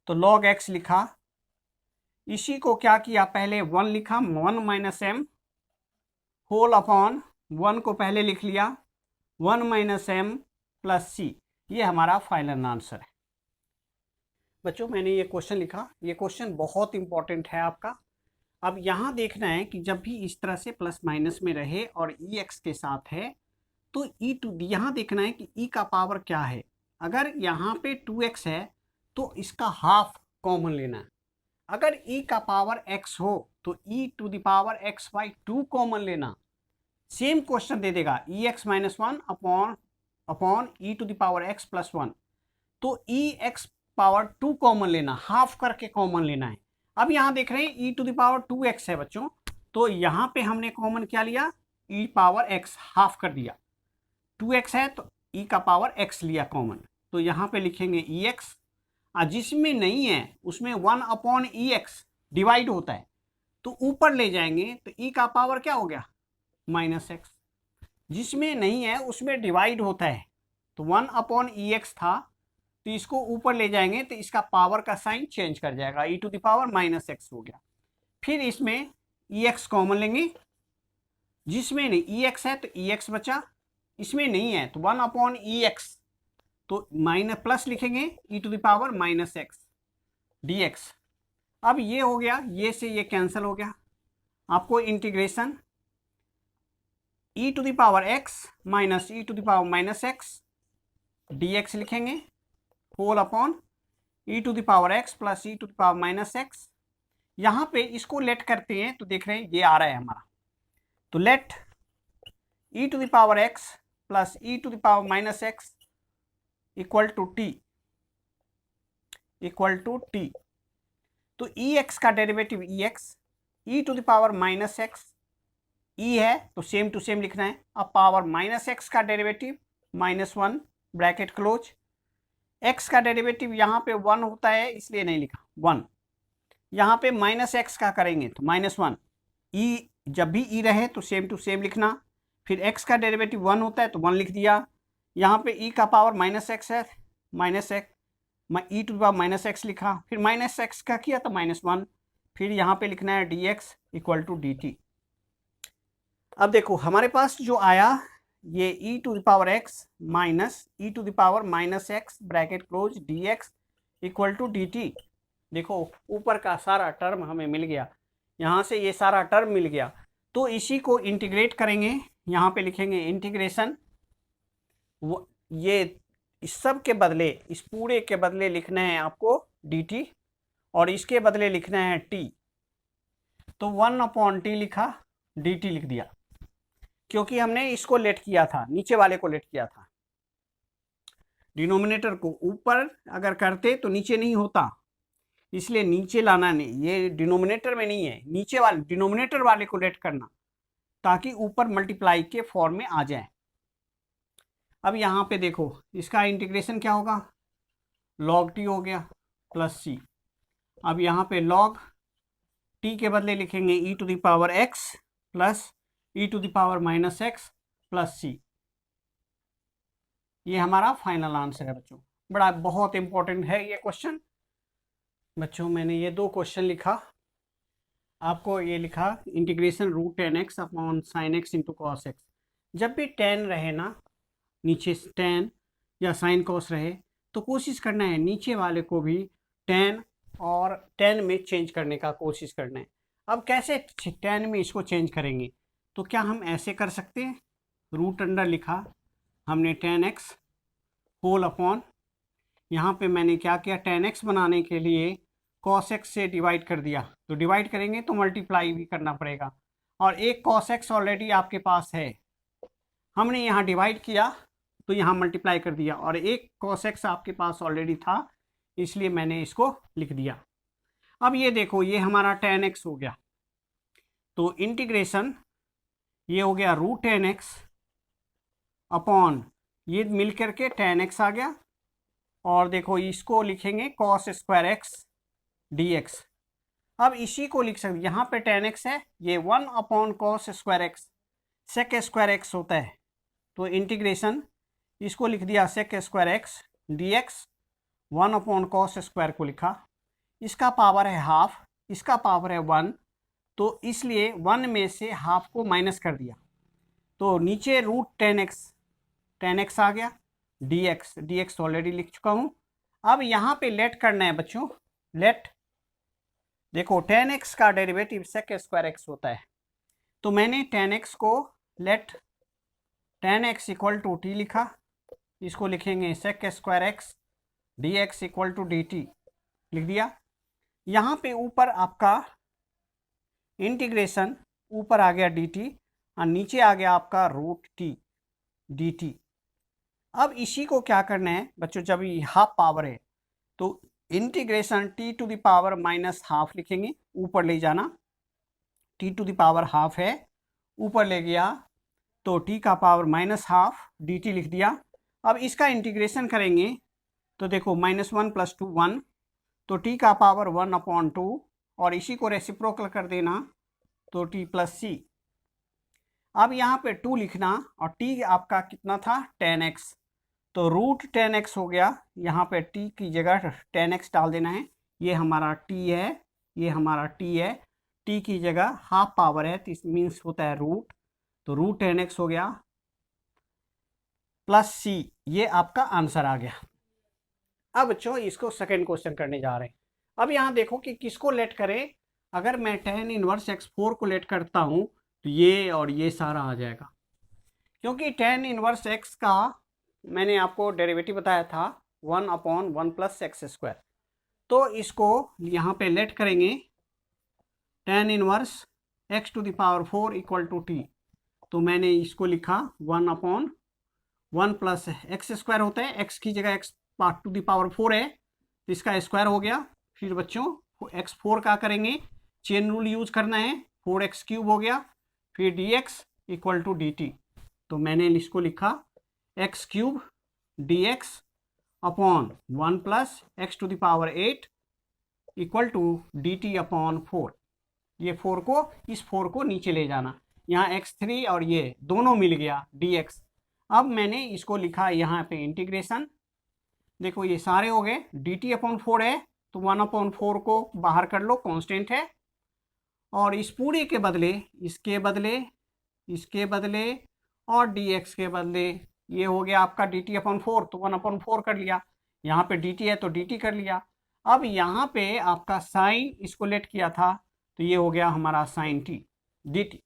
तो log x लिखा, इसी को क्या किया, पहले 1 लिखा, 1 - m होल अपॉन 1 को पहले लिख लिया, 1 - m प्लस c। ये हमारा फाइनल आंसर है। बच्चों मैंने ये क्वेश्चन लिखा, ये क्वेश्चन बहुत इंपॉर्टेंट है आपका। अब यहाँ देखना है कि जब भी इस तरह से प्लस माइनस में रहे और ex के साथ है, तो यहाँ देखना है कि e का पावर क्या है। अगर यहाँ पे 2x है तो इसका हाफ कॉमन लेना है। अगर e का पावर x हो तो e⁴x/2 कॉमन लेना। सेम क्वेश्चन दे देगा ex - 1 अपॉन e⁴x + 1, तो ex पावर 2 कॉमन लेना, हाफ करके कॉमन लेना है। अब यहाँ देख रहे हैं e⁴2x है बच्चों, तो यहाँ पे हमने कॉमन क्या लिया, e⁴x हाफ कर दिया, 2x है तो e⁴x लिया कॉमन, तो यहाँ पे लिखेंगे ex, जिसमें नहीं है उसमें 1/ex डिवाइड होता है, तो ऊपर ले जाएंगे तो ई का पावर क्या हो गया -x, जिसमें नहीं है उसमें डिवाइड होता है, तो 1/(x) था, तो इसको ऊपर ले जाएंगे तो इसका पावर का साइन चेंज कर जाएगा, e⁻⁻x हो गया। फिर इसमें ex कॉमन लेंगे, जिसमें नहीं ex है तो ex बचा, इसमें नहीं है तो 1/(ex), तो माइनस प्लस लिखेंगे e⁻⁻x dx। अब ये हो गया, ये से ये कैंसिल हो गया, आपको integration e⁻x minus e⁻⁻x dx लिखेंगे, whole upon e⁻x plus e⁻⁻x। यहाँ पे इसको लेट करते हैं तो देख रहे हैं ये आ रहा है हमारा, तो let e⁻x plus e⁻⁻x equal to t, तो ex का डेरिवेटिव ex, e⁻⁻x e है तो सेम टू सेम लिखना है। अब पावर -x का डेरिवेटिव -1 ब्रैकेट क्लोज, x का डेरिवेटिव यहाँ पे 1 होता है इसलिए नहीं लिखा 1, यहाँ पे -x का करेंगे तो -1, e जब भी e रहे तो सेम टू सेम लिखना, फिर x का डेरिवेटिव 1 होता है तो 1 लिख दिया, यहाँ पे e का पावर -x है, e⁻⁻x लिखा, फिर -x का किया तो -1, फिर यहाँ पे लिखना है dx इक्वल टू dt। अब देखो हमारे पास जो आया ये e⁻x minus e⁻⁻x bracket close dx equal to dt। देखो ऊपर का सारा टर्म हमें मिल गया, यहाँ से ये सारा टर्म मिल गया, तो इसी को इंटीग्रेट करेंगे, यहाँ पे लिखेंगे इंटीग्रेशन, ये इस सब के बदले, इस पूरे के बदले लिखना है आपको dt और इसके बदले लिखना है t, तो 1/t लिखा, dt लिख दिया, क्योंकि हमने इसको लेट किया था, नीचे वाले को लेट किया था, डिनोमिनेटर को ऊपर अगर करते तो नीचे नहीं होता, इसलिए नीचे लाना नहीं, ये डिनोमिनेटर में नहीं है, नीचे वाले डिनोमिनेटर वाले को लेट करना ताकि ऊपर मल्टीप्लाई के फॉर्म में आ जाए। अब यहाँ पे देखो इसका इंटीग्रेशन क्या होगा, log t हो गया प्लस c। अब यहाँ पे log t के बदले लिखेंगे e⁻x plus e⁻⁻x plus c। ये हमारा फाइनल आंसर है बच्चों, बड़ा बहुत इंपॉर्टेंट है ये क्वेश्चन। बच्चों मैंने ये 2 क्वेश्चन लिखा, आपको ये लिखा integration √10x upon sin x into cos x। जब भी tan रहे ना, नीचे tan या sin cos रहे तो कोशिश करना है नीचे वाले को भी tan और tan में चेंज करने का कोशिश करना है। अब कैसे tan में इसको चेंज करेंगे, तो क्या हम ऐसे कर सकते हैं, रूट अंडर लिखा हमने tan x होल अपॉन, यहाँ पे मैंने क्या किया, tan x बनाने के लिए cos x से डिवाइड कर दिया, तो डिवाइड करेंगे तो मल्टीप्लाई भी करना पड़ेगा, और एक cos x ऑलरेडी आपके पास है, हमने यहाँ डिवाइड किया तो यहाँ मल्टीप्लाई कर दिया, और एक cos x आपके पास ऑलरेडी था इसलिए मैंने इसको लिख दिया। अब ये देखो ये हमारा tan x हो गया, तो इंटीग्रेशन ये हो गया √10x अपॉन ये मिल करके tan x आ गया, और देखो इसको लिखेंगे cos² x dx। अब इसी को लिख सकते, यहाँ पे tan x है, ये 1/cos² x sec² x होता है, तो इंटीग्रेशन इसको लिख दिया sec² x dx, 1/cos² को लिखा, इसका पावर है हाफ, इसका पावर है 1, तो इसलिए 1 में से हाफ को माइनस कर दिया, तो नीचे tan x आ गया, dx ऑलरेडी लिख चुका हूँ। अब यहाँ पे लेट करना है बच्चों, लेट देखो tan x का डेरिवेटिव sec² x होता है, तो मैंने tan x को let tan x equal to t लिखा, इसको लिखेंगे sec² x dx equal to dt लिख दिया। यहाँ पे ऊपर आपका इंटीग्रेशन ऊपर आ गया dt और नीचे आ गया आपका √t dt। अब इसी को क्या करना है बच्चों, जब ये हाफ पावर है तो इंटीग्रेशन t⁻⁻½ लिखेंगे, ऊपर ले जाना, t⁻½ है, ऊपर ले गया तो t का पावर -½ dt लिख दिया। अब इसका इंटीग्रेशन करेंगे तो देखो -1 + 2 1, तो t का पावर 1/2, और इसी को रेसिप्रोकल कर देना तो t प्लस सी। अब यहाँ पे 2 लिखना और t आपका कितना था 10x, तो रूट 10x हो गया। यहाँ पे t की जगह 10x डाल देना है। ये हमारा t है, ये हमारा t है। t की जगह हाफ पावर है तो इस मीन्स होता है रूट, तो रूट 10x हो गया प्लस c। ये आपका आंसर आ गया। अब बच्चों इसको सेकंड क्वेश्चन करने जा रहे हैं। अब यहाँ देखो कि किसको लेट करें। अगर मैं tan इनवर्स x4 को लेट करता हूँ तो ये और ये सारा आ जाएगा, क्योंकि tan इनवर्स x का मैंने आपको डेरिवेटिव बताया था 1/1 प्लस एक्स स्क्वायर। तो इसको यहाँ पे लेट करेंगे tan inverse x to the power 4 equal to t। तो मैंने इसको लिखा 1/1 प्लस एक्स स्क्वायर होता है, x की जगह x टू द पावर 4 है तो इसका स्क्वायर हो गया। फिर बच्चों x4 का करेंगे, चेन रूल यूज करना है, 4x³ हो गया। फिर dx इक्वल टू dt, तो मैंने इसको लिखा x³ dx upon 1 plus x to the power 8 equal to dt upon 4। ये 4 को, इस 4 को नीचे ले जाना, यहाँ x3 और ये दोनों मिल गया dx। अब मैंने इसको लिखा यहाँ पे इंटीग्रेशन, देखो ये सारे हो गए, dt अपॉन 4 है तो 1/4 को बाहर कर लो, कांस्टेंट है। और इस पूरे के बदले, इसके बदले, इसके बदले और dx के बदले ये हो गया आपका dt अपॉन 4, तो 1/4 कर लिया। यहाँ पे dt है तो dt कर लिया। अब यहाँ पे आपका साइन इसको लेट किया था तो ये हो गया हमारा साइन t dt।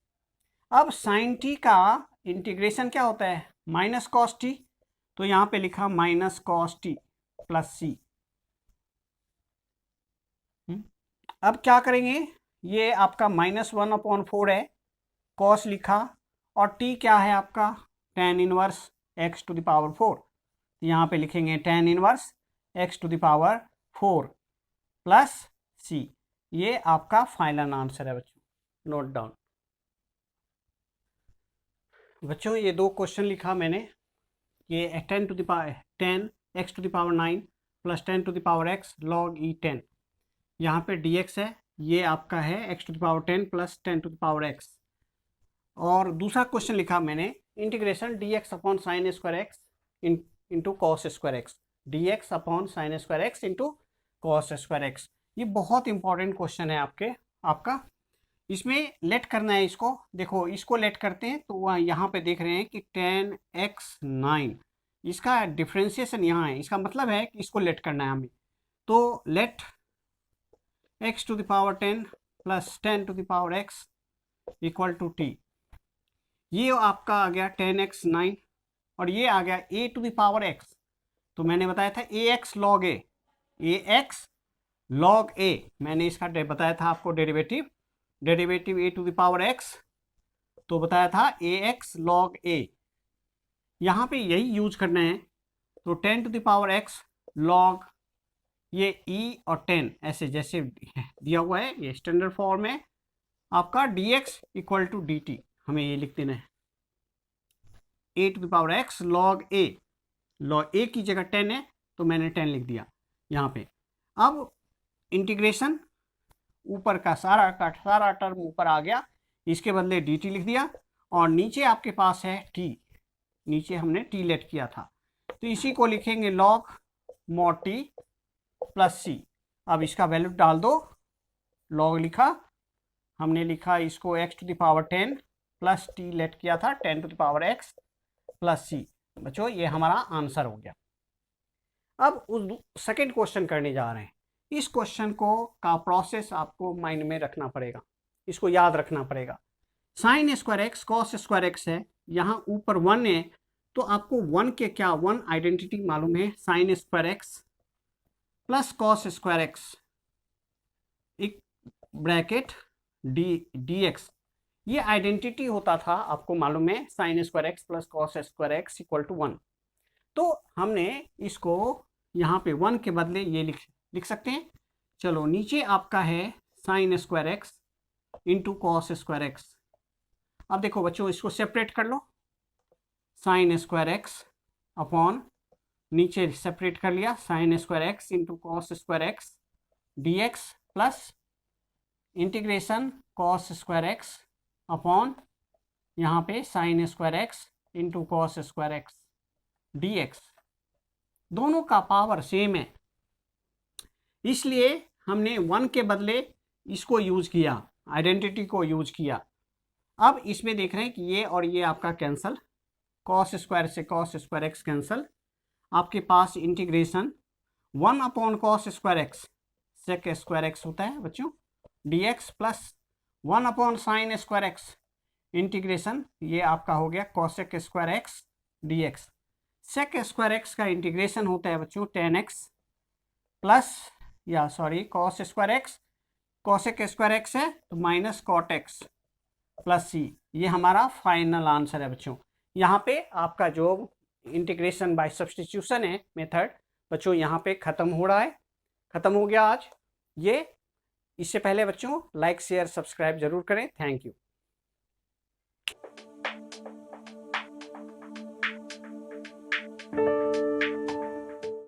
अब साइन t का इंटीग्रेशन क्या होता है माइनस कॉस t, तो यहाँ पे लिखा minus cos t plus c. अब क्या करेंगे, ये आपका -1/4 है, कॉस लिखा और t क्या है आपका tan inverse x to the power 4, यहाँ पे लिखेंगे tan inverse x to the power 4 plus c। ये आपका फाइनल आंसर है बच्चों, नोट डाउन। बच्चों ये दो क्वेश्चन लिखा मैंने, ये 10 x to the power 9 plus 10 to the power x log e10, यहाँ पे dx है, ये आपका है x to the power 10 plus 10 to the power x। और दूसरा क्वेश्चन लिखा मैंने integration dx upon sine square x into cos square x, dx upon sine square x into cos square x. ये बहुत इंपॉर्टेंट क्वेश्चन है आपका। इसमें late करना है इसको, देखो इसको लेट करते हैं तो वह यहाँ पे देख रहे हैं कि 10x9, इसका डिफ्रेंसिएशन यहाँ है, इसका मतलब है कि इसको लेट करना है हमें। तो let x to the power 10 plus 10 to the power x equal to t। ये आपका आ गया 10x9 और ये आ गया a to the power x, तो मैंने बताया था ax log a, ax log a, मैंने इसका बताया था आपको derivative a to the power x, तो बताया था ax log a। यहाँ पे यही यूज करना है, तो 10 to the power x log ये e और 10 ऐसे जैसे दिया हुआ है, ये स्टैंडर्ड फॉर्म है आपका dx इक्वल टू dt, हमें ये लिख देना है a to the power x log a की जगह 10 है तो मैंने 10 लिख दिया यहाँ पे। अब इंटीग्रेशन ऊपर का सारा टर्म ऊपर आ गया, इसके बदले dt लिख दिया और नीचे आपके पास है t, नीचे हमने t लेट किया था तो इसी को लिखेंगे log mod t plus c। अब इसका वैल्यू डाल दो, log लिखा, हमने लिखा इसको x to the power 10 plus t let किया था 10 to the power x plus c। बच्चों ये हमारा आंसर हो गया। अब उस सेकंड क्वेश्चन करने जा रहे हैं। इस क्वेश्चन का प्रोसेस आपको माइंड में रखना पड़ेगा, इसको याद रखना पड़ेगा। Sign square x cos square x है, यहाँ ऊपर 1 है तो आपको 1 के क्या 1 आइडेंटिटी मालूम है, sine square x plus cos square x एक ब्रैकेट dx, ये आइडेंटिटी होता था आपको मालूम है, sine square x plus cos square x equal to 1। तो हमने इसको यहाँ पे 1 के बदले ये लिख सकते हैं। चलो नीचे आपका है sine square x into cos square x. अब देखो बच्चों इसको सेपरेट कर लो, साइन स्क्वायर एक्स अपॉन नीचे सेपरेट कर लिया sign square x into cos square x dx plus integration cos square x upon यहाँ पे sign square x into cos square x d x. दोनों का पावर सेम है, इसलिए हमने 1 के बदले इसको यूज किया, आइडेंटिटी को यूज किया। अब इसमें देख रहे हैं कि ये और ये आपका कैंसल, कॉस स्क्वायर से कॉस स्क्वायर एक्स कैंसल, आपके पास integration 1 upon cos square x sec square x होता है बच्चों d x plus 1 upon sine square x integration, ये आपका हो गया cosec square x d x. Sec square x का इंटीग्रेशन होता है बच्चों टेन एक्स प्लस या sorry cos square x, cosec square x है तो माइनस कॉट एक्स प्लस सी। ये हमारा फाइनल आंसर है बच्चों। यहाँ पे आपका जो इंटीग्रेशन बाय सब्स्टिट्यूशन है मेथड बच्चों यहाँ पे ख़त्म हो रहा है, ख़त्म हो गया आज ये। इससे पहले बच्चों लाइक शेयर सब्सक्राइब जरूर करें। Thank you.